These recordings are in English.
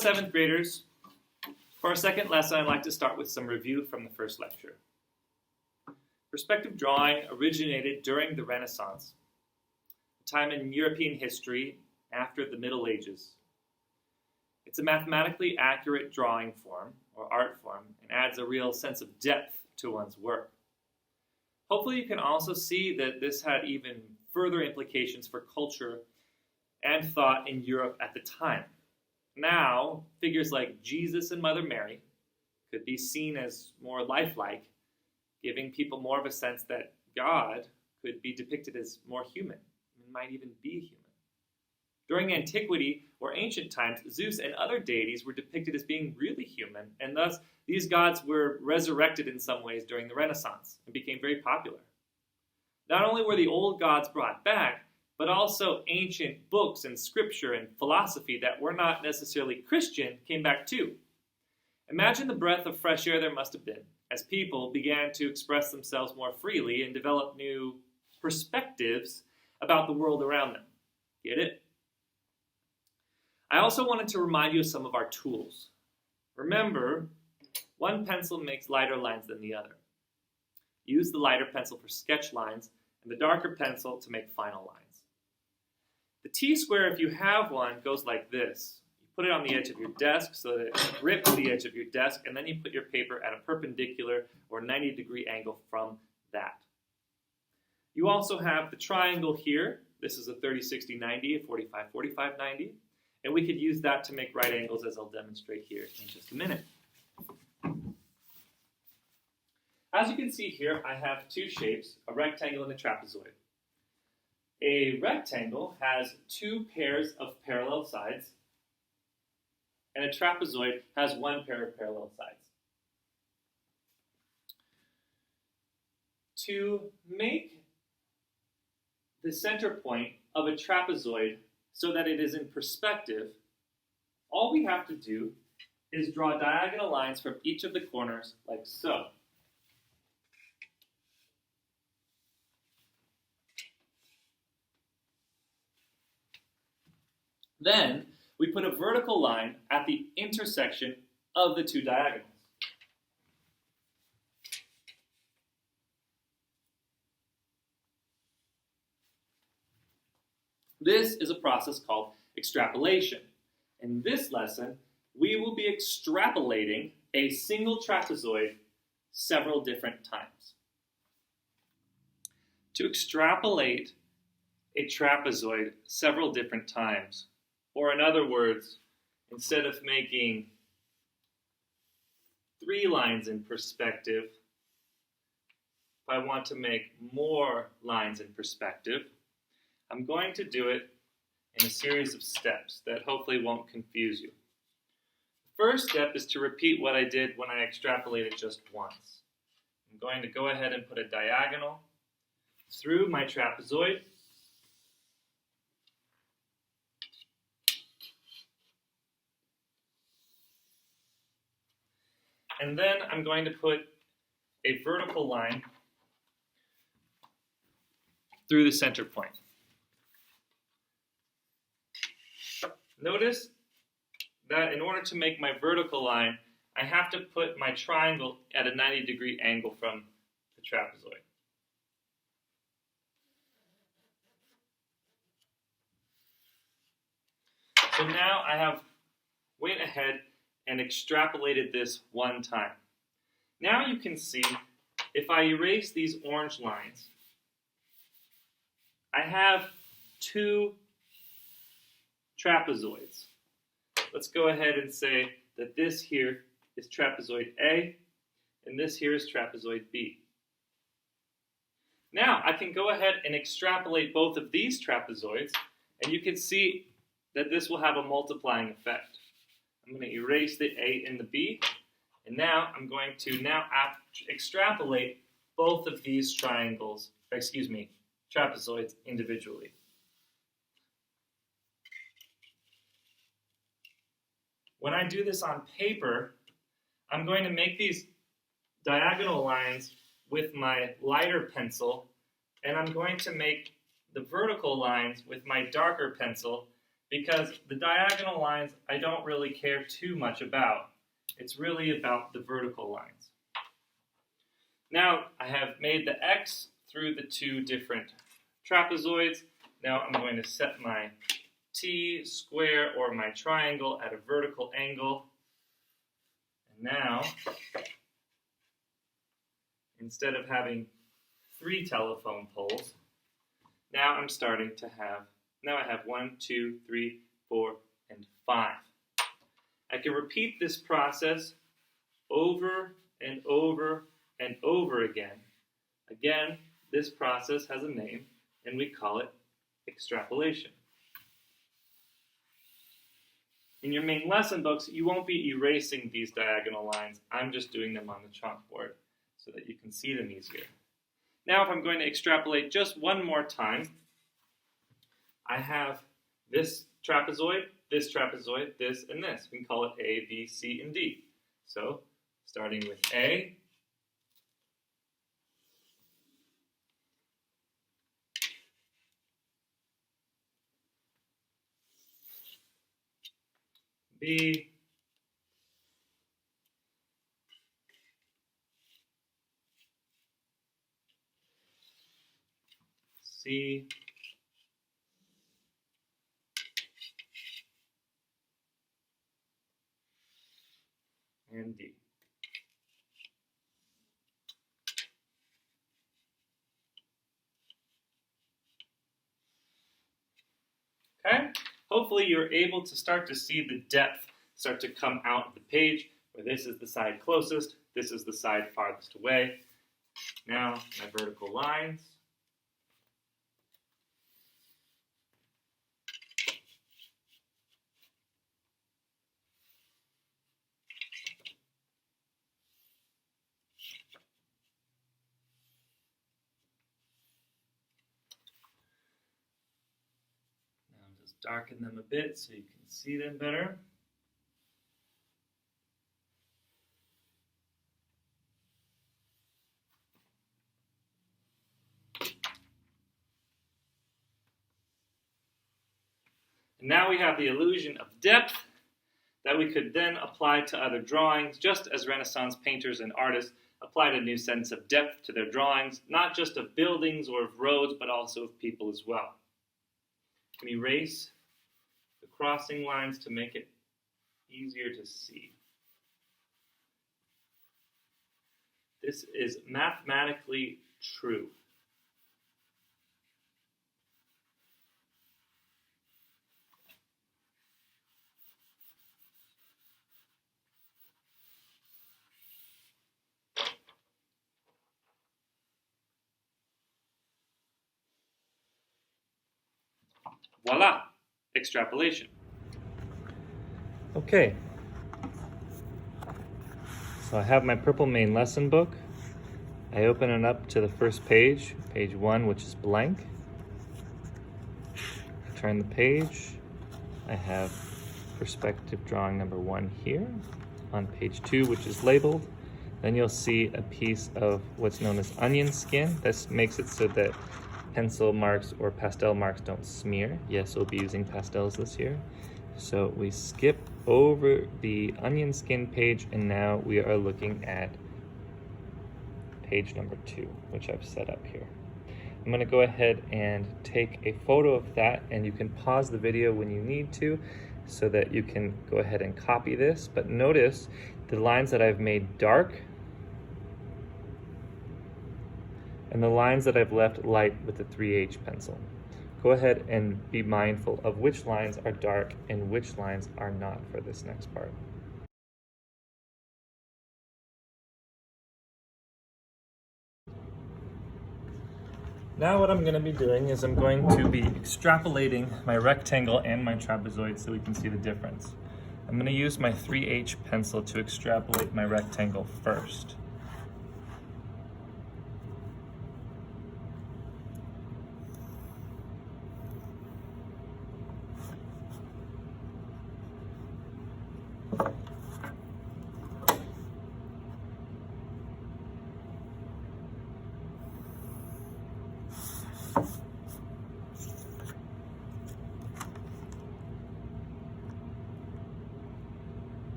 Hello, 7th graders. For our second lesson, I'd like to start with some review from the first lecture. Perspective drawing originated during the Renaissance, a time in European history after the Middle Ages. It's a mathematically accurate drawing form, or art form, and adds a real sense of depth to one's work. Hopefully you can also see that this had even further implications for culture and thought in Europe at the time. Now, figures like Jesus and Mother Mary could be seen as more lifelike, giving people more of a sense that God could be depicted as more human, and might even be human. During antiquity or ancient times, Zeus and other deities were depicted as being really human, and thus these gods were resurrected in some ways during the Renaissance and became very popular. Not only were the old gods brought back, but also ancient books and scripture and philosophy that were not necessarily Christian came back too. Imagine the breath of fresh air there must have been as people began to express themselves more freely and develop new perspectives about the world around them. Get it? I also wanted to remind you of some of our tools. Remember, one pencil makes lighter lines than the other. Use the lighter pencil for sketch lines and the darker pencil to make final lines. The T-square, if you have one, goes like this. You put it on the edge of your desk so that it grips the edge of your desk, and then you put your paper at a perpendicular or 90-degree angle from that. You also have the triangle here. This is a 30-60-90, a 45-45-90, and we could use that to make right angles, as I'll demonstrate here in just a minute. As you can see here, I have two shapes, a rectangle and a trapezoid. A rectangle has two pairs of parallel sides, and a trapezoid has one pair of parallel sides. To make the center point of a trapezoid so that it is in perspective, all we have to do is draw diagonal lines from each of the corners like so. Then, we put a vertical line at the intersection of the two diagonals. This is a process called extrapolation. In this lesson, we will be extrapolating a single trapezoid several different times. To extrapolate a trapezoid several different times, or in other words, instead of making 3 lines in perspective, if I want to make more lines in perspective, I'm going to do it in a series of steps that hopefully won't confuse you. The first step is to repeat what I did when I extrapolated just once. I'm going to go ahead and put a diagonal through my trapezoid. And then I'm going to put a vertical line through the center point. Notice that in order to make my vertical line, I have to put my triangle at a 90-degree angle from the trapezoid. So now I have went ahead and extrapolated this one time. Now you can see, if I erase these orange lines, I have 2 trapezoids. Let's go ahead and say that this here is trapezoid A, and this here is trapezoid B. Now I can go ahead and extrapolate both of these trapezoids, and you can see that this will have a multiplying effect. I'm going to erase the A and the B, and now I'm going to extrapolate both of these trapezoids individually. When I do this on paper, I'm going to make these diagonal lines with my lighter pencil, and I'm going to make the vertical lines with my darker pencil, because the diagonal lines I don't really care too much about. It's really about the vertical lines. Now I have made the X through the two different trapezoids. Now I'm going to set my T square or my triangle at a vertical angle. And now, instead of having 3 telephone poles, now I'm starting to have, now I have 1, 2, 3, 4, and 5. I can repeat this process over and over and over again. Again, this process has a name, and we call it extrapolation. In your main lesson books, you won't be erasing these diagonal lines. I'm just doing them on the chalkboard so that you can see them easier. Now, if I'm going to extrapolate just one more time, I have this trapezoid, this, and this. We can call it A, B, C, and D. So, starting with A, B, C, and D. Okay? Hopefully you're able to start to see the depth start to come out of the page, where this is the side closest, this is the side farthest away. Now, my vertical lines. Now just darken them a bit so you can see them better. And now we have the illusion of depth that we could then apply to other drawings, just as Renaissance painters and artists applied a new sense of depth to their drawings, not just of buildings or of roads, but also of people as well. You can erase the crossing lines to make it easier to see. This is mathematically true. Voila, extrapolation. Okay, so I have my purple main lesson book. I open it up to the first page, page 1, which is blank. I turn the page. I have perspective drawing number 1 here on page 2, which is labeled. Then you'll see a piece of what's known as onion skin. This makes it so that pencil marks or pastel marks don't smear. Yes, we'll be using pastels this year. So we skip over the onion skin page, and now we are looking at page number 2, which I've set up here. I'm going to go ahead and take a photo of that, and you can pause the video when you need to so that you can go ahead and copy this. But notice the lines that I've made dark and the lines that I've left light with the 3H pencil. Go ahead and be mindful of which lines are dark and which lines are not for this next part. Now what I'm going to be doing is I'm going to be extrapolating my rectangle and my trapezoid so we can see the difference. I'm going to use my 3H pencil to extrapolate my rectangle first.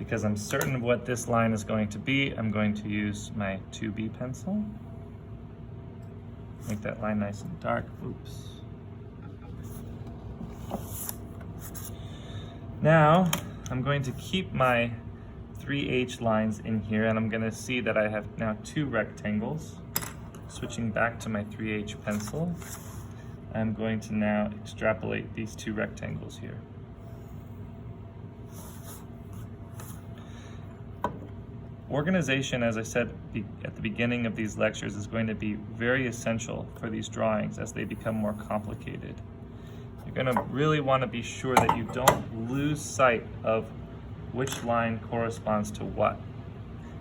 because I'm certain of what this line is going to be, I'm going to use my 2B pencil. Make that line nice and dark. Oops. Now, I'm going to keep my 3H lines in here, and I'm going to see that I have now 2 rectangles. Switching back to my 3H pencil, I'm going to now extrapolate these 2 rectangles here. Organization, as I said at the beginning of these lectures, is going to be very essential for these drawings as they become more complicated. You're going to really want to be sure that you don't lose sight of which line corresponds to what.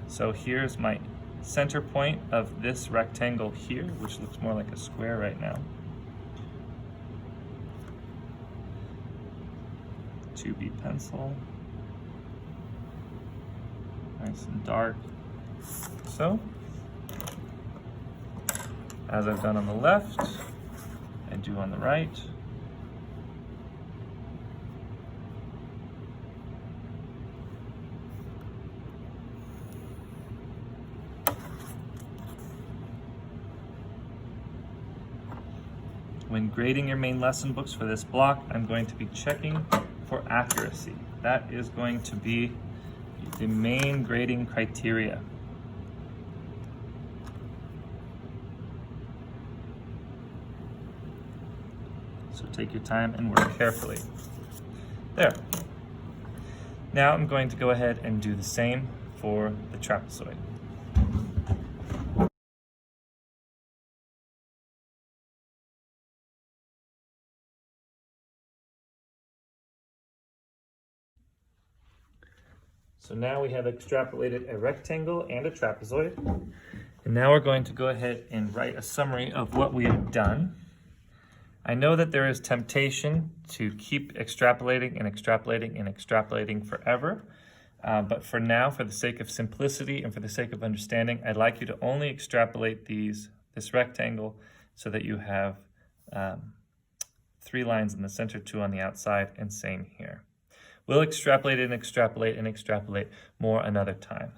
So here's my center point of this rectangle here, which looks more like a square right now. 2B pencil. Nice and dark. So, as I've done on the left, I do on the right. When grading your main lesson books for this block, I'm going to be checking for accuracy. That is going to be the main grading criteria. So take your time and work carefully. There. Now I'm going to go ahead and do the same for the trapezoid. So now we have extrapolated a rectangle and a trapezoid. And now we're going to go ahead and write a summary of what we have done. I know that there is temptation to keep extrapolating and extrapolating and extrapolating forever. But for now, for the sake of simplicity and for the sake of understanding, I'd like you to only extrapolate this rectangle so that you have 3 lines in the center, 2 on the outside, and same here. We'll extrapolate and extrapolate and extrapolate more another time.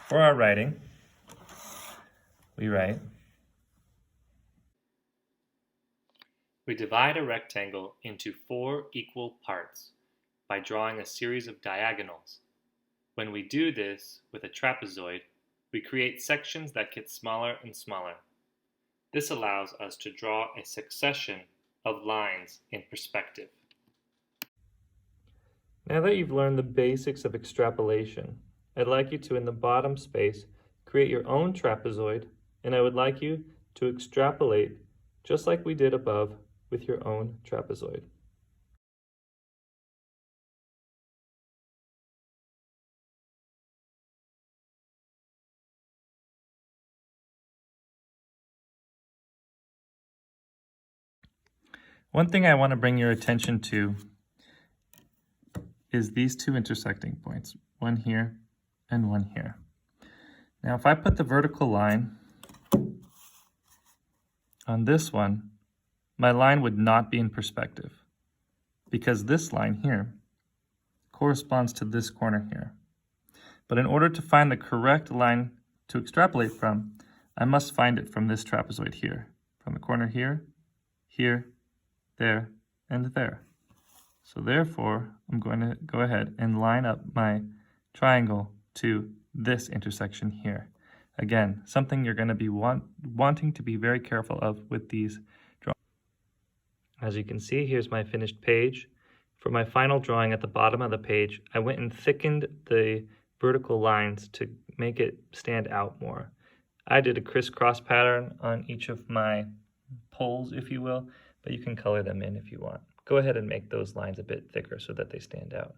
For our writing, we write, we divide a rectangle into 4 equal parts by drawing a series of diagonals. When we do this with a trapezoid, we create sections that get smaller and smaller. This allows us to draw a succession of lines in perspective. Now that you've learned the basics of extrapolation, I'd like you to, in the bottom space, create your own trapezoid, and I would like you to extrapolate just like we did above with your own trapezoid. One thing I want to bring your attention to is these 2 intersecting points, one here and one here. Now, if I put the vertical line on this one, my line would not be in perspective because this line here corresponds to this corner here. But in order to find the correct line to extrapolate from, I must find it from this trapezoid here, from the corner here, here, there, and there. So therefore, I'm going to go ahead and line up my triangle to this intersection here. Again, something you're going to be wanting to be very careful of with these drawings. As you can see, here's my finished page. For my final drawing at the bottom of the page, I went and thickened the vertical lines to make it stand out more. I did a crisscross pattern on each of my poles, if you will, but you can color them in if you want. Go ahead and make those lines a bit thicker so that they stand out.